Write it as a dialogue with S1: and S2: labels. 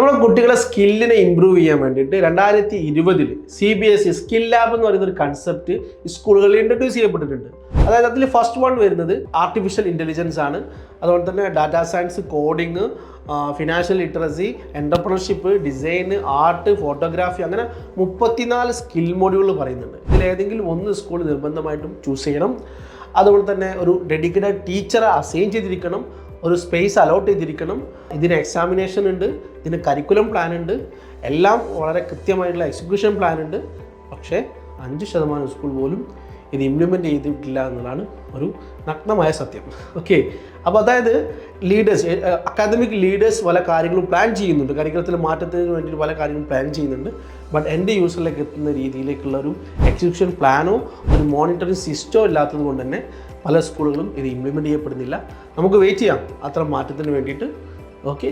S1: നമ്മുടെ കുട്ടികളെ സ്കില്ലിനെ ഇമ്പ്രൂവ് ചെയ്യാൻ വേണ്ടിയിട്ട് 2020 CBSE സ്കിൽ ലാബ് എന്ന് പറയുന്ന ഒരു കൺസെപ്റ്റ് സ്കൂളുകളിൽ ഇൻട്രൊഡ്യൂസ് ചെയ്യപ്പെട്ടിട്ടുണ്ട്. അതായത് അതിൽ ഫസ്റ്റ് വൺ വരുന്നത് ആർട്ടിഫിഷ്യൽ ഇൻ്റലിജൻസ് ആണ്. അതുപോലെ തന്നെ data science, coding, financial literacy, entrepreneurship, design, art, photography, അങ്ങനെ 34 സ്കിൽ മോഡ്യൂൾ പറയുന്നുണ്ട്. ഇതിലേതെങ്കിലും ഒന്ന് സ്കൂൾ നിർബന്ധമായിട്ടും ചൂസ് ചെയ്യണം. അതുപോലെ തന്നെ ഒരു ഡെഡിക്കേറ്റഡ് ടീച്ചറെ അസൈൻ ചെയ്തിരിക്കണം, ഒരു സ്പേസ് അലോട്ട് ചെയ്തിരിക്കണം. ഇതിന് എക്സാമിനേഷൻ ഉണ്ട്, ഇതിന് കരിക്കുലം പ്ലാൻ ഉണ്ട്, എല്ലാം വളരെ കൃത്യമായിട്ടുള്ള എക്സിക്യൂഷൻ പ്ലാൻ ഉണ്ട്. പക്ഷേ 5% സ്കൂൾ പോലും ഇത് ഇംപ്ലിമെൻ്റ് ചെയ്തിട്ടില്ല എന്നുള്ളതാണ് ഒരു നഗ്നമായ സത്യം. ഓക്കെ, അപ്പോൾ അതായത് ലീഡേഴ്സ്, അക്കാദമിക് ലീഡേഴ്സ് പല കാര്യങ്ങളും പ്ലാൻ ചെയ്യുന്നുണ്ട്, കരിക്കുലത്തിൽ മാറ്റത്തിന് വേണ്ടിയിട്ട് പല കാര്യങ്ങളും പ്ലാൻ ചെയ്യുന്നുണ്ട്. ബട്ട് എൻ്റെ യൂസറിലേക്ക് എത്തുന്ന രീതിയിലേക്കുള്ള ഒരു എക്സിക്യൂഷൻ പ്ലാനോ ഒരു മോണിറ്ററിങ് സിസ്റ്റമോ ഇല്ലാത്തത് കൊണ്ട് തന്നെ പല സ്കൂളുകളും ഇത് ഇംപ്ലിമെൻ്റ് ചെയ്യപ്പെടുന്നില്ല. നമുക്ക് വെയിറ്റ് ചെയ്യാം അത്ര മാറ്റത്തിന് വേണ്ടിയിട്ട്. ഓക്കെ.